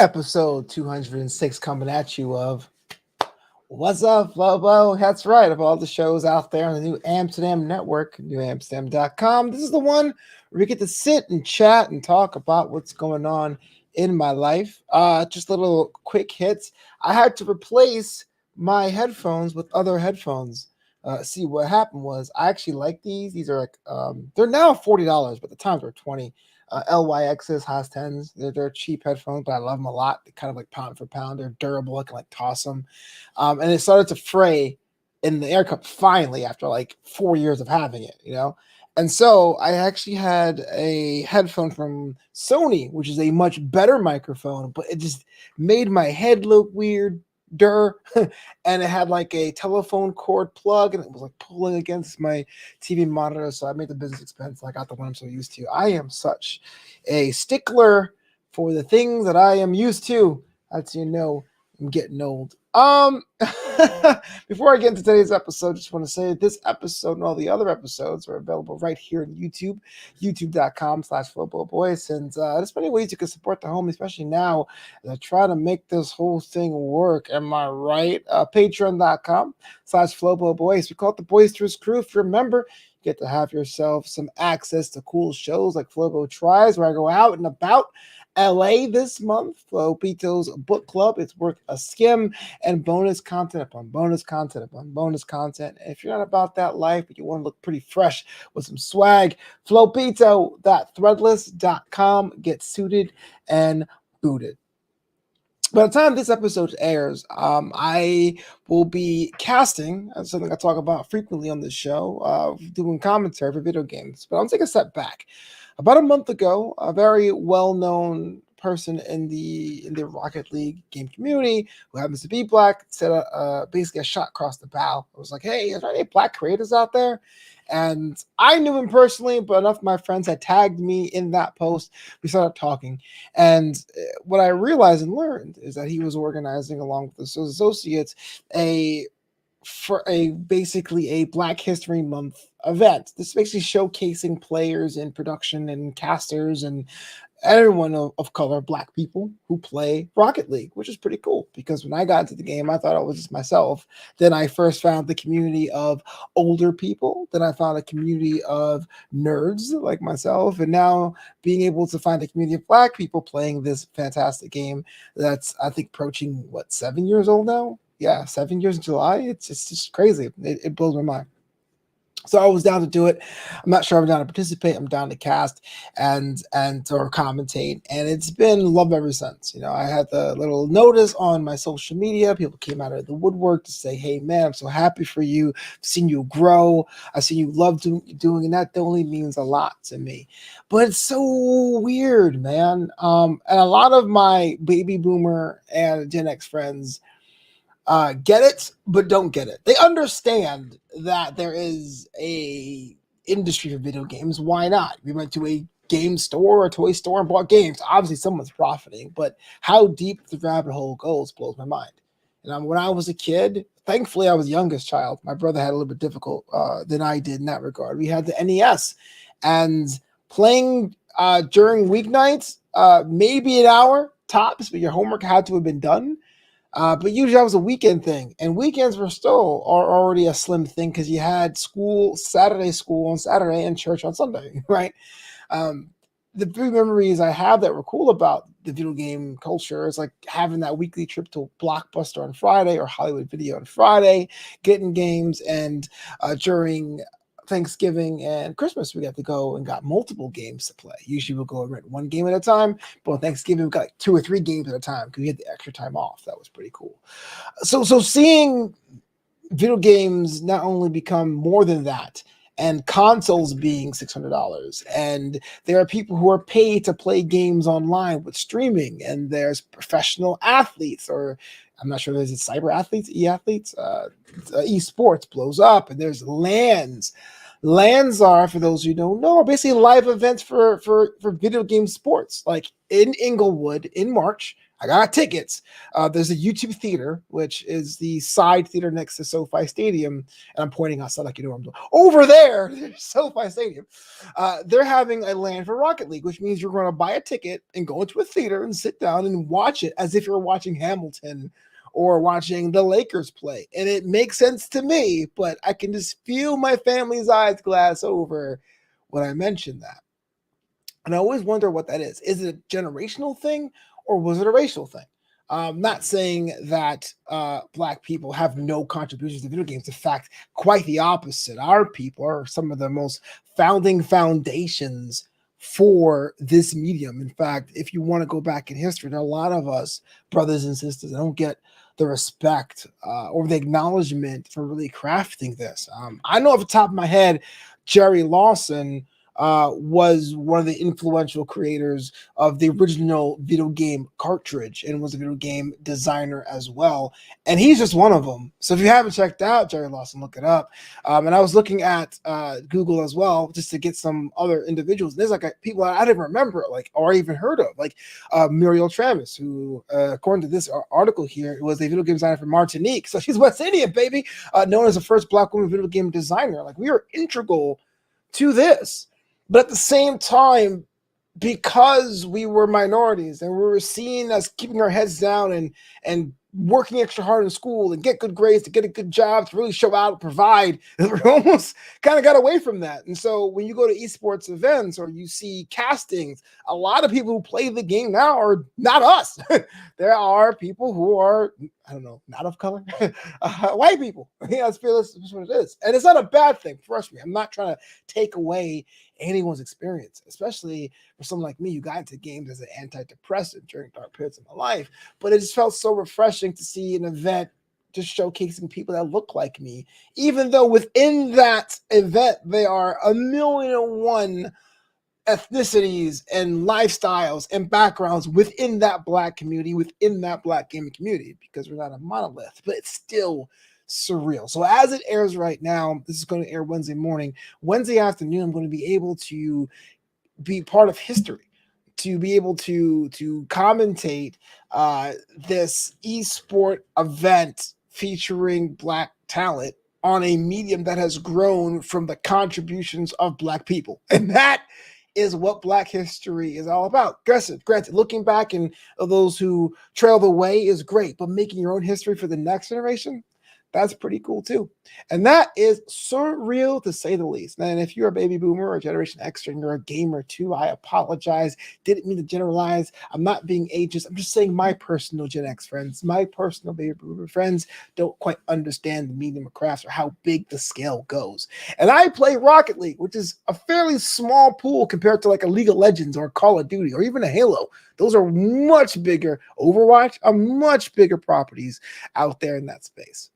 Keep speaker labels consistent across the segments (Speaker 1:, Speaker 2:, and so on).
Speaker 1: Episode 206 coming at you of What's Up, Flobo? That's right, of all the shows out there on the New Amsterdam Network, newamsterdam.com. This is the one where we get to sit and chat and talk about what's going on in my life. Just little quick hits. I had to replace my headphones with other headphones. See, what happened was I actually like these. These are like they're now $40, but the times were 20. LYXs, Haas 10s. They're cheap headphones, but I love them a lot. They're kind of like pound for pound. They're durable. I can like toss them. And it started to fray in the air cup finally after like 4 years of having it. And so I actually had a headphone from Sony, which is a much better microphone, but it just made my head look weird. And it had like a telephone cord plug and it was like pulling against my TV monitor. So I made the business expense. I got the one I'm so used to. I am such a stickler for the things that I am used to. That's I'm getting old. Before I get into today's episode, just want to say this episode and all the other episodes are available right here on YouTube, youtube.com/FloboBoys. And there's many ways you can support the homie, especially now as I try to make this whole thing work. Am I right? Patreon.com/FloboBoys. We call it the Boisterous Crew. If you remember, you get to have yourself some access to cool shows like Flobo Tries, where I go out and about LA this month, Flopito's book club. It's worth a skim, and bonus content upon bonus content upon bonus content. And if you're not about that life, but you want to look pretty fresh with some swag, flopito.threadless.com. Get suited and booted. By the time this episode airs, I will be casting. That's something I talk about frequently on this show, doing commentary for video games. But I'll take a step back. About a month ago, a very well-known person in the Rocket League game community who happens to be black said basically a shot across the bow. I was like, hey, is there any black creators out there? And I knew him personally, but enough of my friends had tagged me in that post. We started talking. And what I realized and learned is that he was organizing, along with his associates, basically a Black History Month event. This is basically showcasing players in production and casters and everyone of color, black people who play Rocket League, which is pretty cool because when I got into the game, I thought I was just myself. Then I first found the community of older people. Then I found a community of nerds like myself. And now being able to find a community of black people playing this fantastic game that's, I think, approaching, 7 years old now? Yeah, 7 years in July. It's just crazy. It blows my mind. So I was down to do it. I'm not sure I'm down to participate. I'm down to cast and or commentate, and it's been love ever since. I had the little notice on my social media. People came out of the woodwork to say, "Hey, man, I'm so happy for you. I've seen you grow. I've seen you love doing, and that only means a lot to me." But it's so weird, man. And a lot of my baby boomer and Gen X friends get it, but don't get it. They understand that there is a industry for video games. Why not? We went to a game store or a toy store and bought games. Obviously, someone's profiting, but how deep the rabbit hole goes blows my mind. And when I was a kid, thankfully, I was the youngest child. My brother had a little bit difficult than I did in that regard. We had the NES, and playing during weeknights, maybe an hour tops, but your homework had to have been done. But usually that was a weekend thing, and weekends were still already a slim thing because you had Saturday school on Saturday and church on Sunday, right? The three memories I have that were cool about the video game culture is like having that weekly trip to Blockbuster on Friday or Hollywood Video on Friday, getting games, and during Thanksgiving and Christmas, we got to go and got multiple games to play. Usually we'll go and rent one game at a time, but on Thanksgiving, we got like 2 or 3 games at a time because we had the extra time off. That was pretty cool. So seeing video games not only become more than that, and consoles being $600, and there are people who are paid to play games online with streaming, and there's professional athletes, or I'm not sure, there's cyber athletes, e-athletes, esports blows up, and there's LANs. LANs are, for those who don't know, are basically live events for video game sports. Like in Inglewood in March, I got tickets. There's a YouTube theater, which is the side theater next to SoFi Stadium. And I'm pointing outside like you know what I'm doing. Over there, there's SoFi Stadium. They're having a LAN for Rocket League, which means you're going to buy a ticket and go into a theater and sit down and watch it as if you're watching Hamilton or watching the Lakers play. And it makes sense to me, but I can just feel my family's eyes glass over when I mention that. And I always wonder what that is. Is it a generational thing or was it a racial thing? Not saying that Black people have no contributions to video games. In fact, quite the opposite. Our people are some of the most founding foundations for this medium. In fact, if you want to go back in history, there are a lot of us, brothers and sisters, that don't get the respect or the acknowledgement for really crafting this. I know off the top of my head, Jerry Lawson was one of the influential creators of the original video game cartridge and was a video game designer as well. And he's just one of them. So if you haven't checked out Jerry Lawson, look it up. And I was looking at Google as well, just to get some other individuals. There's like people I didn't remember, like, or even heard of, like Muriel Travis, who, according to this article here, was a video game designer from Martinique. So she's West Indian, baby, known as the first Black woman video game designer. Like, we are integral to this. But at the same time, because we were minorities and we were seen as keeping our heads down and working extra hard in school and get good grades to get a good job to really show out and provide, we almost kind of got away from that. And so when you go to esports events or you see castings, a lot of people who play the game now are not us. There are people who are, I don't know, not of color, white people. Yeah, let's feel this is what it is. And it's not a bad thing, trust me. I'm not trying to take away anyone's experience, especially for someone like me who got into games as an antidepressant during dark periods of my life. But it just felt so refreshing to see an event just showcasing people that look like me, even though within that event, there are 1,000,001 ethnicities and lifestyles and backgrounds within that Black community, within that Black gaming community, because we're not a monolith, but it's still surreal. So as it airs right now, this is going to air Wednesday morning. Wednesday afternoon, I'm going to be able to be part of history, to be able to commentate this esport event featuring Black talent on a medium that has grown from the contributions of Black people. And that is what Black history is all about. Granted, looking back and those who trailed away is great, but making your own history for the next generation, that's pretty cool too. And that is surreal to say the least. And if you're a baby boomer or Generation X and you're a gamer too, I apologize. Didn't mean to generalize. I'm not being ageist. I'm just saying my personal Gen X friends, my personal baby boomer friends don't quite understand the medium of crafts or how big the scale goes. And I play Rocket League, which is a fairly small pool compared to like a League of Legends or Call of Duty or even a Halo. Those are much bigger. Overwatch are much bigger properties out there in that space.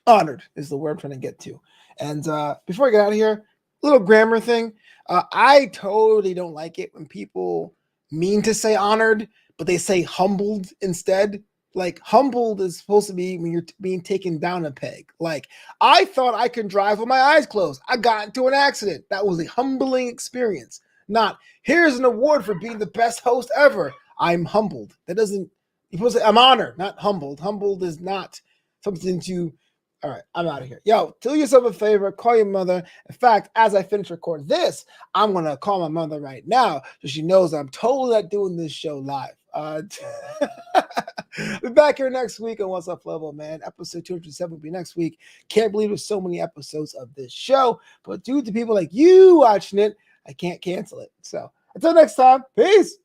Speaker 1: Honored is the word I'm trying to get to. And before I get out of here, little grammar thing. I totally don't like it when people mean to say honored, but they say humbled instead. Like, humbled is supposed to be when you're being taken down a peg. Like, I thought I could drive with my eyes closed. I got into an accident. That was a humbling experience. Not, here's an award for being the best host ever. I'm humbled. That doesn't, you're supposed to say, I'm honored, not humbled. Humbled is not something to. All right, I'm out of here. Yo, do yourself a favor, call your mother. In fact, as I finish recording this, I'm going to call my mother right now so she knows I'm totally not doing this show live. Be back here next week on What's Up, Flobo, man. Episode 207 will be next week. Can't believe there's so many episodes of this show. But due to people like you watching it, I can't cancel it. So until next time, peace.